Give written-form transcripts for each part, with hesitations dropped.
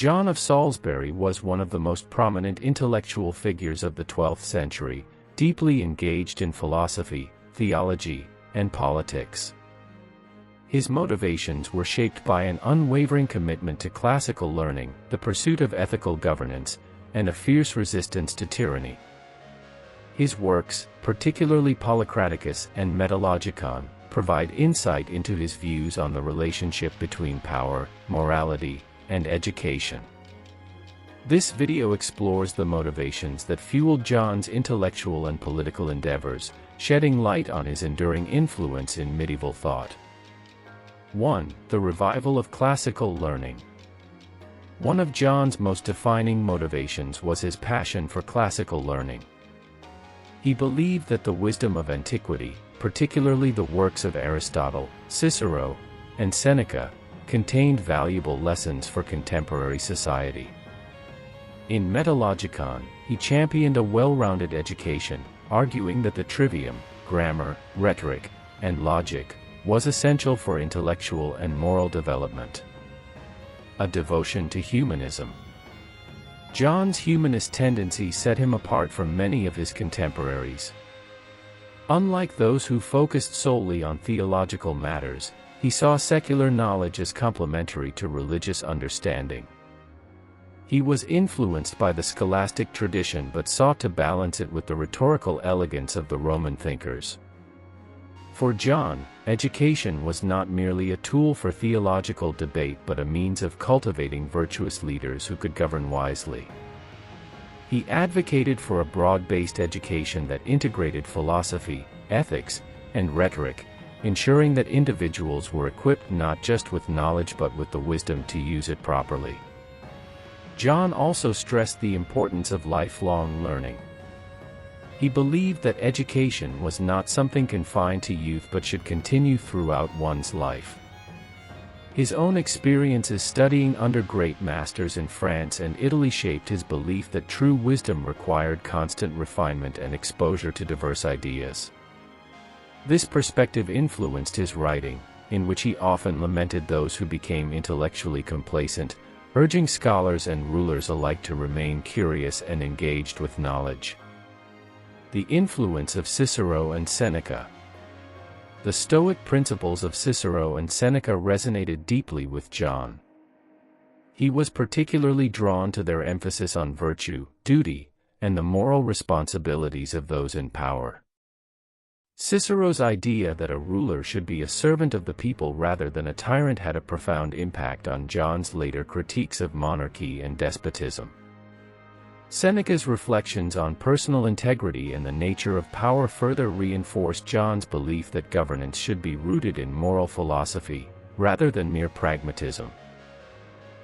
John of Salisbury was one of the most prominent intellectual figures of the 12th century, deeply engaged in philosophy, theology, and politics. His motivations were shaped by an unwavering commitment to classical learning, the pursuit of ethical governance, and a fierce resistance to tyranny. His works, particularly Policraticus and Metalogicon, provide insight into his views on the relationship between power, morality, and education. This video explores the motivations that fueled John's intellectual and political endeavors, shedding light on his enduring influence in medieval thought. 1. The revival of classical learning. One of John's most defining motivations was his passion for classical learning. He believed that the wisdom of antiquity, particularly the works of Aristotle, Cicero, and Seneca, contained valuable lessons for contemporary society. In Metalogicon, he championed a well-rounded education, arguing that the trivium, grammar, rhetoric, and logic, was essential for intellectual and moral development. A devotion to humanism. John's humanist tendency set him apart from many of his contemporaries. Unlike those who focused solely on theological matters, he saw secular knowledge as complementary to religious understanding. He was influenced by the scholastic tradition but sought to balance it with the rhetorical elegance of the Roman thinkers. For John, education was not merely a tool for theological debate but a means of cultivating virtuous leaders who could govern wisely. He advocated for a broad-based education that integrated philosophy, ethics, and rhetoric, ensuring that individuals were equipped not just with knowledge but with the wisdom to use it properly. John also stressed the importance of lifelong learning. He believed that education was not something confined to youth but should continue throughout one's life. His own experiences studying under great masters in France and Italy shaped his belief that true wisdom required constant refinement and exposure to diverse ideas. This perspective influenced his writing, in which he often lamented those who became intellectually complacent, urging scholars and rulers alike to remain curious and engaged with knowledge. The influence of Cicero and Seneca. The Stoic principles of Cicero and Seneca resonated deeply with John. He was particularly drawn to their emphasis on virtue, duty, and the moral responsibilities of those in power. Cicero's idea that a ruler should be a servant of the people rather than a tyrant had a profound impact on John's later critiques of monarchy and despotism. Seneca's reflections on personal integrity and the nature of power further reinforced John's belief that governance should be rooted in moral philosophy, rather than mere pragmatism.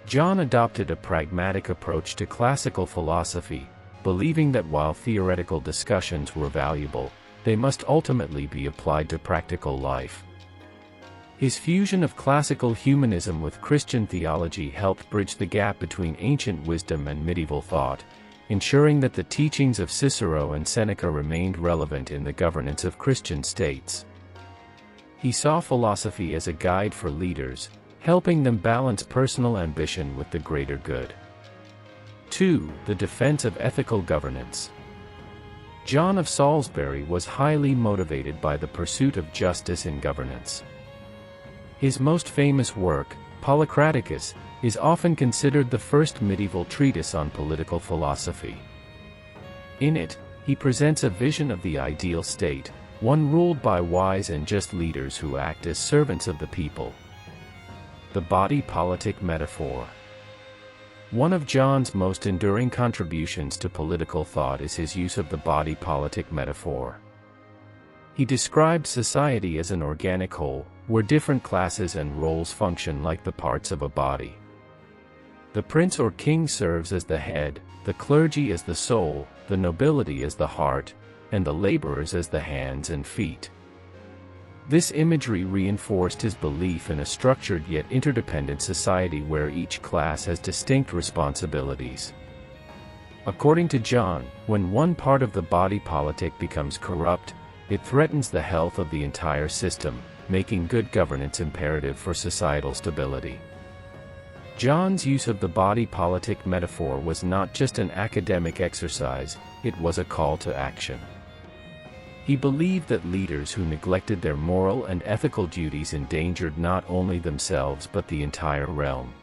John adopted a pragmatic approach to classical philosophy, believing that while theoretical discussions were valuable, they must ultimately be applied to practical life. His fusion of classical humanism with Christian theology helped bridge the gap between ancient wisdom and medieval thought, ensuring that the teachings of Cicero and Seneca remained relevant in the governance of Christian states. He saw philosophy as a guide for leaders, helping them balance personal ambition with the greater good. 2. The defense of ethical governance. John of Salisbury was highly motivated by the pursuit of justice in governance. His most famous work, Policraticus, is often considered the first medieval treatise on political philosophy. In it, he presents a vision of the ideal state, one ruled by wise and just leaders who act as servants of the people. The body politic metaphor. One of John's most enduring contributions to political thought is his use of the body politic metaphor. He described society as an organic whole, where different classes and roles function like the parts of a body. The prince or king serves as the head, the clergy as the soul, the nobility as the heart, and the laborers as the hands and feet. This imagery reinforced his belief in a structured yet interdependent society where each class has distinct responsibilities. According to John, when one part of the body politic becomes corrupt, it threatens the health of the entire system, making good governance imperative for societal stability. John's use of the body politic metaphor was not just an academic exercise, it was a call to action. He believed that leaders who neglected their moral and ethical duties endangered not only themselves but the entire realm.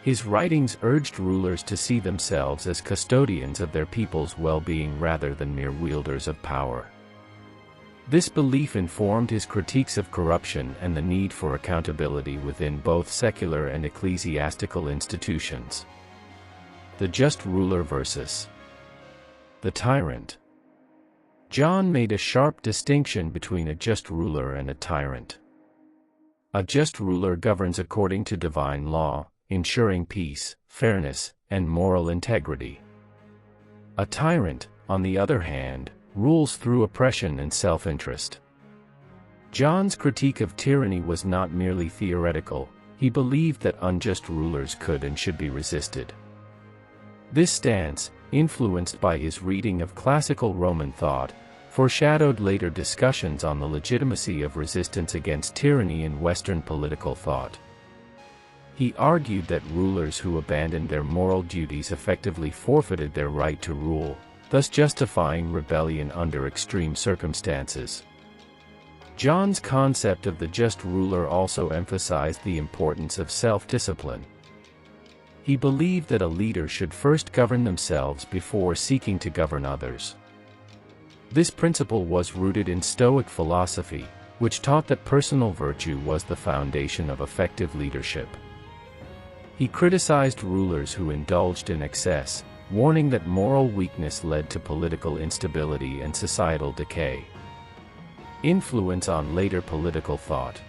His writings urged rulers to see themselves as custodians of their people's well-being rather than mere wielders of power. This belief informed his critiques of corruption and the need for accountability within both secular and ecclesiastical institutions. The just ruler versus the tyrant. John made a sharp distinction between a just ruler and a tyrant. A just ruler governs according to divine law, ensuring peace, fairness, and moral integrity. A tyrant, on the other hand, rules through oppression and self-interest. John's critique of tyranny was not merely theoretical, he believed that unjust rulers could and should be resisted. This stance, influenced by his reading of classical Roman thought, foreshadowed later discussions on the legitimacy of resistance against tyranny in Western political thought. He argued that rulers who abandoned their moral duties effectively forfeited their right to rule, thus justifying rebellion under extreme circumstances. John's concept of the just ruler also emphasized the importance of self-discipline. He believed that a leader should first govern themselves before seeking to govern others. This principle was rooted in Stoic philosophy, which taught that personal virtue was the foundation of effective leadership. He criticized rulers who indulged in excess, warning that moral weakness led to political instability and societal decay. Influence on later political thought.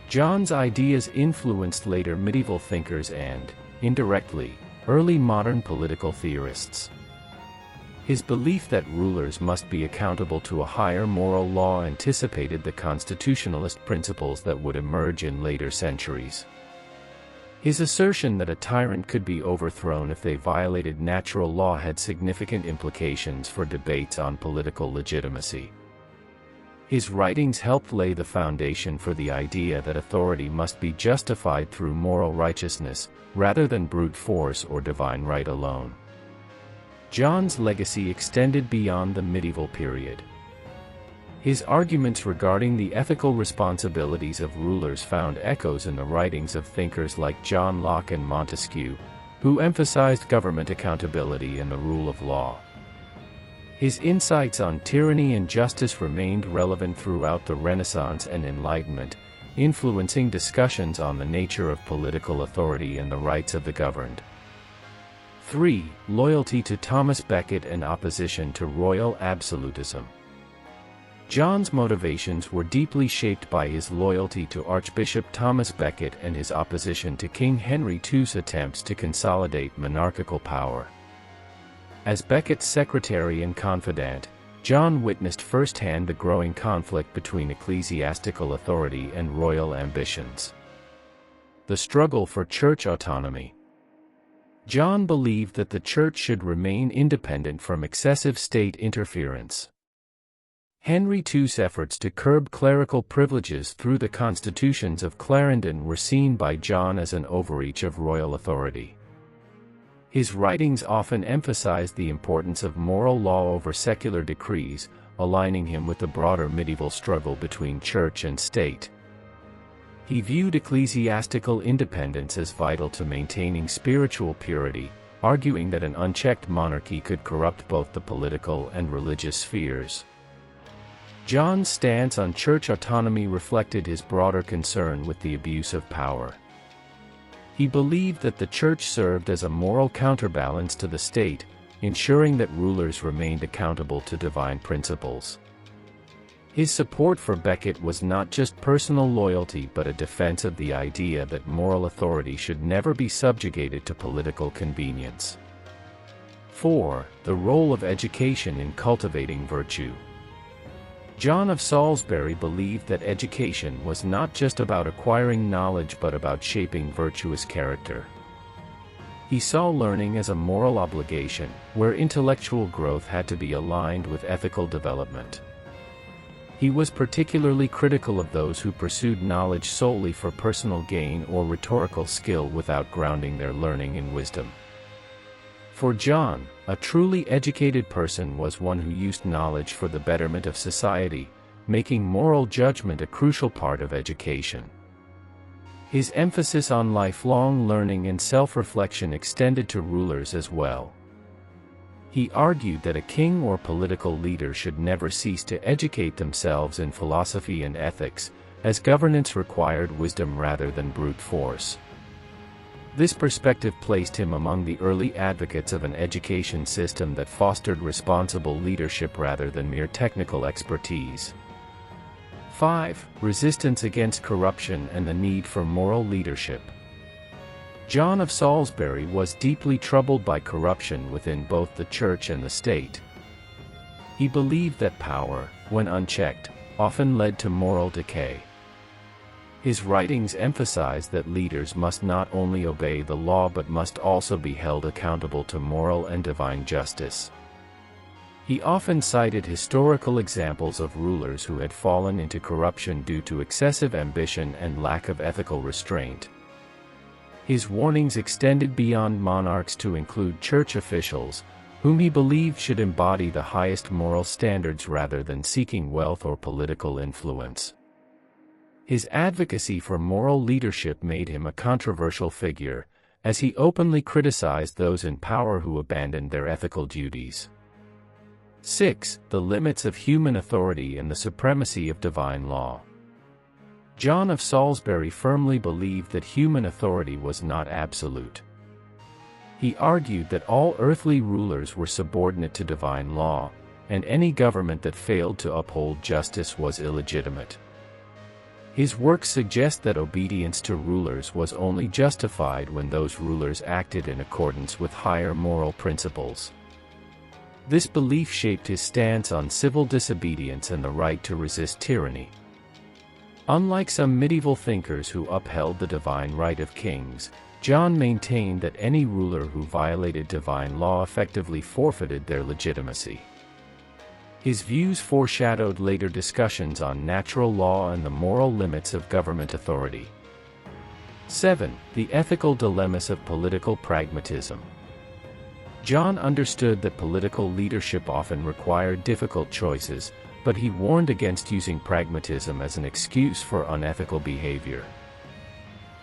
John's ideas influenced later medieval thinkers and, indirectly, early modern political theorists. His belief that rulers must be accountable to a higher moral law anticipated the constitutionalist principles that would emerge in later centuries. His assertion that a tyrant could be overthrown if they violated natural law had significant implications for debates on political legitimacy. His writings helped lay the foundation for the idea that authority must be justified through moral righteousness, rather than brute force or divine right alone. John's legacy extended beyond the medieval period. His arguments regarding the ethical responsibilities of rulers found echoes in the writings of thinkers like John Locke and Montesquieu, who emphasized government accountability and the rule of law. His insights on tyranny and justice remained relevant throughout the Renaissance and Enlightenment, influencing discussions on the nature of political authority and the rights of the governed. 3. Loyalty to Thomas Becket and opposition to royal absolutism. John's motivations were deeply shaped by his loyalty to Archbishop Thomas Becket and his opposition to King Henry II's attempts to consolidate monarchical power. As Becket's secretary and confidant, John witnessed firsthand the growing conflict between ecclesiastical authority and royal ambitions. The struggle for church autonomy. John believed that the church should remain independent from excessive state interference. Henry II's efforts to curb clerical privileges through the constitutions of Clarendon were seen by John as an overreach of royal authority. His writings often emphasized the importance of moral law over secular decrees, aligning him with the broader medieval struggle between church and state. He viewed ecclesiastical independence as vital to maintaining spiritual purity, arguing that an unchecked monarchy could corrupt both the political and religious spheres. John's stance on church autonomy reflected his broader concern with the abuse of power. He believed that the church served as a moral counterbalance to the state, ensuring that rulers remained accountable to divine principles. His support for Becket was not just personal loyalty but a defense of the idea that moral authority should never be subjugated to political convenience. 4. The role of education in cultivating virtue. John of Salisbury believed that education was not just about acquiring knowledge but about shaping virtuous character. He saw learning as a moral obligation, where intellectual growth had to be aligned with ethical development. He was particularly critical of those who pursued knowledge solely for personal gain or rhetorical skill without grounding their learning in wisdom. For John, a truly educated person was one who used knowledge for the betterment of society, making moral judgment a crucial part of education. His emphasis on lifelong learning and self-reflection extended to rulers as well. He argued that a king or political leader should never cease to educate themselves in philosophy and ethics, as governance required wisdom rather than brute force. This perspective placed him among the early advocates of an education system that fostered responsible leadership rather than mere technical expertise. 5. Resistance against corruption and the need for moral leadership. John of Salisbury was deeply troubled by corruption within both the church and the state. He believed that power, when unchecked, often led to moral decay. His writings emphasized that leaders must not only obey the law but must also be held accountable to moral and divine justice. He often cited historical examples of rulers who had fallen into corruption due to excessive ambition and lack of ethical restraint. His warnings extended beyond monarchs to include church officials, whom he believed should embody the highest moral standards rather than seeking wealth or political influence. His advocacy for moral leadership made him a controversial figure, as he openly criticized those in power who abandoned their ethical duties. 6. The limits of human authority and the supremacy of divine law. John of Salisbury firmly believed that human authority was not absolute. He argued that all earthly rulers were subordinate to divine law, and any government that failed to uphold justice was illegitimate. His works suggest that obedience to rulers was only justified when those rulers acted in accordance with higher moral principles. This belief shaped his stance on civil disobedience and the right to resist tyranny. Unlike some medieval thinkers who upheld the divine right of kings, John maintained that any ruler who violated divine law effectively forfeited their legitimacy. His views foreshadowed later discussions on natural law and the moral limits of government authority. 7. The ethical dilemmas of political pragmatism. John understood that political leadership often required difficult choices, but he warned against using pragmatism as an excuse for unethical behavior.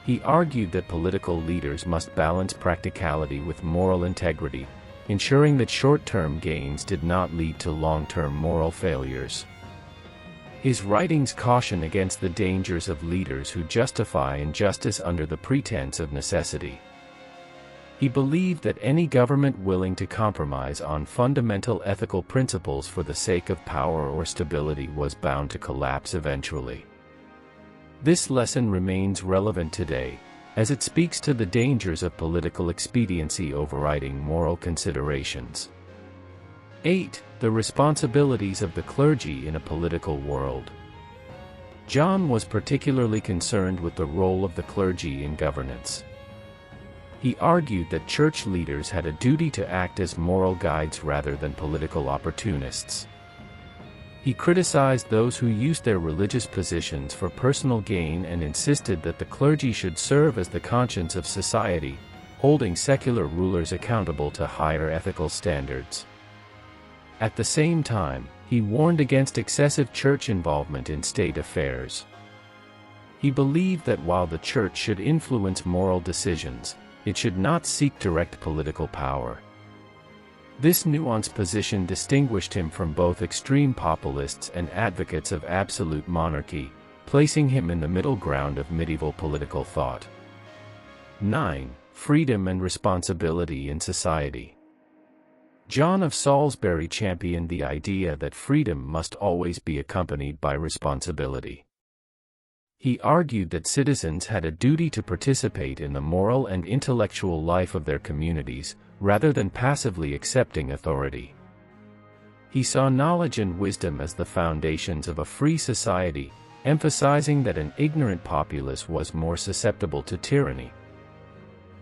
He argued that political leaders must balance practicality with moral integrity, ensuring that short-term gains did not lead to long-term moral failures. His writings caution against the dangers of leaders who justify injustice under the pretense of necessity. He believed that any government willing to compromise on fundamental ethical principles for the sake of power or stability was bound to collapse eventually. This lesson remains relevant today, as it speaks to the dangers of political expediency overriding moral considerations. 8. The responsibilities of the clergy in a political world. John was particularly concerned with the role of the clergy in governance. He argued that church leaders had a duty to act as moral guides rather than political opportunists. He criticized those who used their religious positions for personal gain and insisted that the clergy should serve as the conscience of society, holding secular rulers accountable to higher ethical standards. At the same time, he warned against excessive church involvement in state affairs. He believed that while the church should influence moral decisions, it should not seek direct political power. This nuanced position distinguished him from both extreme populists and advocates of absolute monarchy, placing him in the middle ground of medieval political thought. 9. Freedom and responsibility in society. John of Salisbury championed the idea that freedom must always be accompanied by responsibility. He argued that citizens had a duty to participate in the moral and intellectual life of their communities, rather than passively accepting authority. He saw knowledge and wisdom as the foundations of a free society, emphasizing that an ignorant populace was more susceptible to tyranny.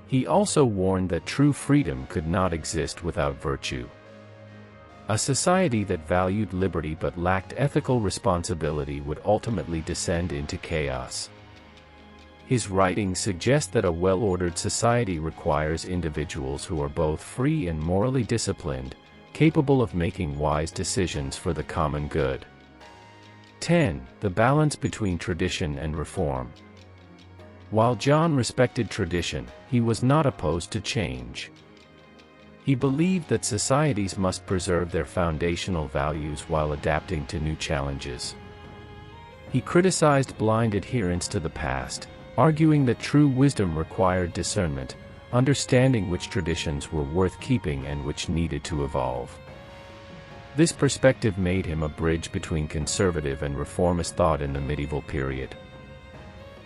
He also warned that true freedom could not exist without virtue. A society that valued liberty but lacked ethical responsibility would ultimately descend into chaos. His writings suggest that a well-ordered society requires individuals who are both free and morally disciplined, capable of making wise decisions for the common good. 10. The balance between tradition and reform. While John respected tradition, he was not opposed to change. He believed that societies must preserve their foundational values while adapting to new challenges. He criticized blind adherence to the past, arguing that true wisdom required discernment, understanding which traditions were worth keeping and which needed to evolve. This perspective made him a bridge between conservative and reformist thought in the medieval period.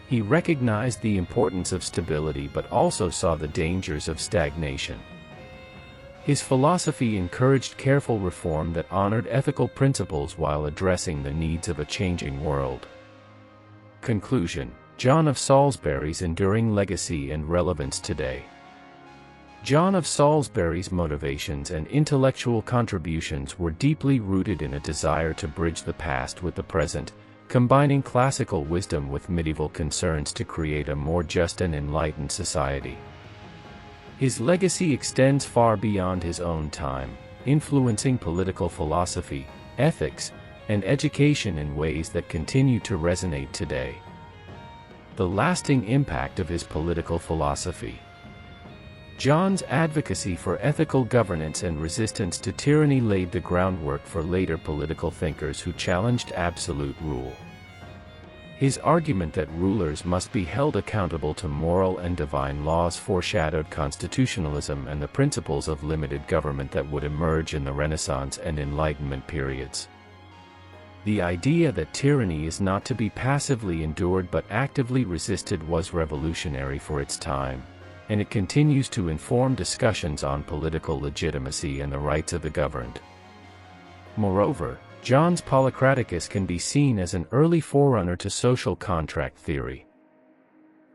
He recognized the importance of stability but also saw the dangers of stagnation. His philosophy encouraged careful reform that honored ethical principles while addressing the needs of a changing world. Conclusion: John of Salisbury's enduring legacy and relevance today. John of Salisbury's motivations and intellectual contributions were deeply rooted in a desire to bridge the past with the present, combining classical wisdom with medieval concerns to create a more just and enlightened society. His legacy extends far beyond his own time, influencing political philosophy, ethics, and education in ways that continue to resonate today. The lasting impact of his political philosophy. John's advocacy for ethical governance and resistance to tyranny laid the groundwork for later political thinkers who challenged absolute rule. His argument that rulers must be held accountable to moral and divine laws foreshadowed constitutionalism and the principles of limited government that would emerge in the Renaissance and Enlightenment periods. The idea that tyranny is not to be passively endured but actively resisted was revolutionary for its time, and it continues to inform discussions on political legitimacy and the rights of the governed. Moreover, John's Policraticus can be seen as an early forerunner to social contract theory.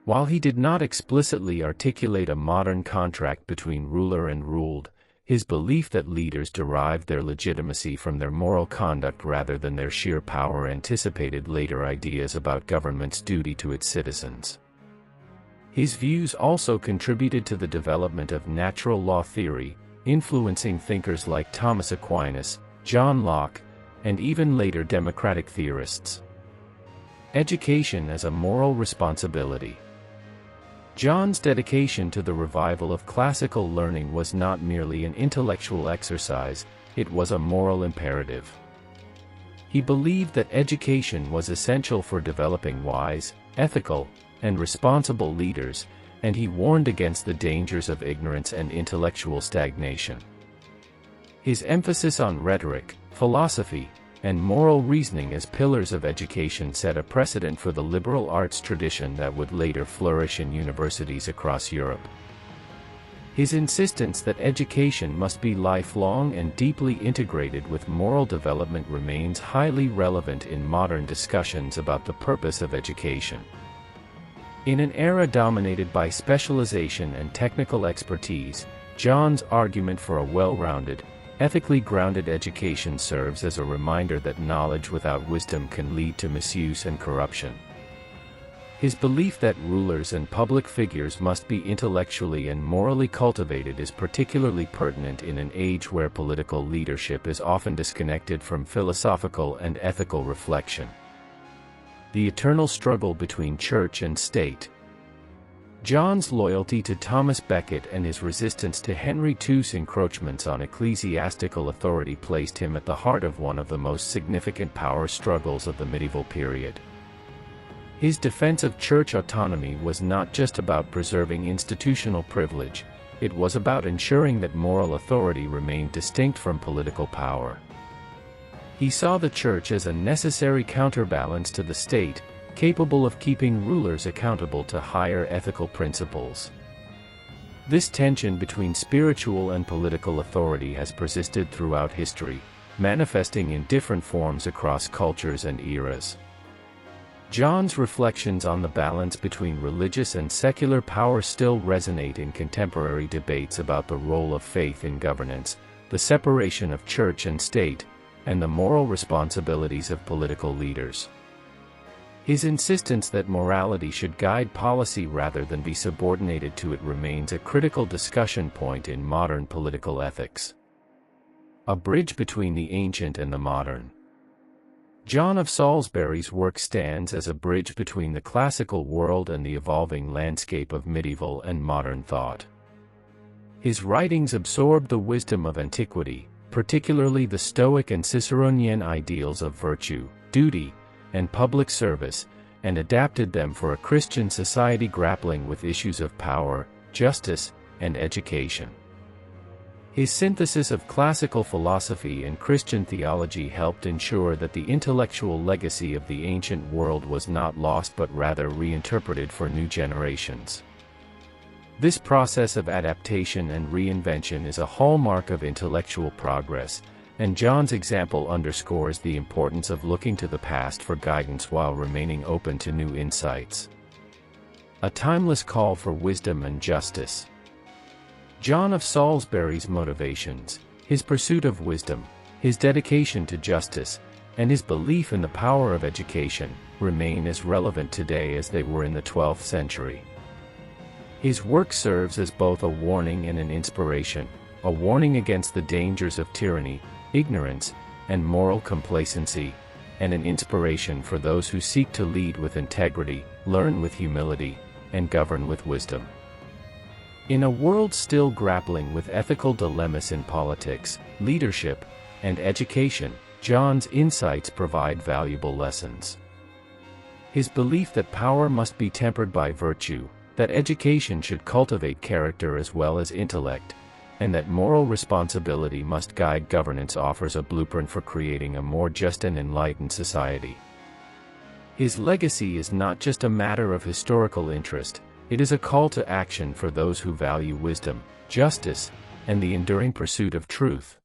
While he did not explicitly articulate a modern contract between ruler and ruled, his belief that leaders derived their legitimacy from their moral conduct rather than their sheer power anticipated later ideas about government's duty to its citizens. His views also contributed to the development of natural law theory, influencing thinkers like Thomas Aquinas, John Locke, and even later democratic theorists. Education as a moral responsibility. John's dedication to the revival of classical learning was not merely an intellectual exercise, it was a moral imperative. He believed that education was essential for developing wise, ethical, and responsible leaders, and he warned against the dangers of ignorance and intellectual stagnation. His emphasis on rhetoric, philosophy, and moral reasoning as pillars of education set a precedent for the liberal arts tradition that would later flourish in universities across Europe. His insistence that education must be lifelong and deeply integrated with moral development remains highly relevant in modern discussions about the purpose of education. In an era dominated by specialization and technical expertise, John's argument for a well-rounded, ethically grounded education serves as a reminder that knowledge without wisdom can lead to misuse and corruption. His belief that rulers and public figures must be intellectually and morally cultivated is particularly pertinent in an age where political leadership is often disconnected from philosophical and ethical reflection. The eternal struggle between church and state. John's loyalty to Thomas Becket and his resistance to Henry II's encroachments on ecclesiastical authority placed him at the heart of one of the most significant power struggles of the medieval period. His defense of church autonomy was not just about preserving institutional privilege, it was about ensuring that moral authority remained distinct from political power. He saw the church as a necessary counterbalance to the state, capable of keeping rulers accountable to higher ethical principles. This tension between spiritual and political authority has persisted throughout history, manifesting in different forms across cultures and eras. John's reflections on the balance between religious and secular power still resonate in contemporary debates about the role of faith in governance, the separation of church and state, and the moral responsibilities of political leaders. His insistence that morality should guide policy rather than be subordinated to it remains a critical discussion point in modern political ethics. A bridge between the ancient and the modern. John of Salisbury's work stands as a bridge between the classical world and the evolving landscape of medieval and modern thought. His writings absorbed the wisdom of antiquity, particularly the Stoic and Ciceronian ideals of virtue, duty, and public service, and adapted them for a Christian society grappling with issues of power, justice, and education. His synthesis of classical philosophy and Christian theology helped ensure that the intellectual legacy of the ancient world was not lost but rather reinterpreted for new generations. This process of adaptation and reinvention is a hallmark of intellectual progress, and John's example underscores the importance of looking to the past for guidance while remaining open to new insights. A timeless call for wisdom and justice. John of Salisbury's motivations, his pursuit of wisdom, his dedication to justice, and his belief in the power of education, remain as relevant today as they were in the 12th century. His work serves as both a warning and an inspiration, a warning against the dangers of tyranny, ignorance, and moral complacency, and an inspiration for those who seek to lead with integrity, learn with humility, and govern with wisdom. In a world still grappling with ethical dilemmas in politics, leadership, and education, John's insights provide valuable lessons. His belief that power must be tempered by virtue, that education should cultivate character as well as intellect, and that moral responsibility must guide governance offers a blueprint for creating a more just and enlightened society. His legacy is not just a matter of historical interest, it is a call to action for those who value wisdom, justice, and the enduring pursuit of truth.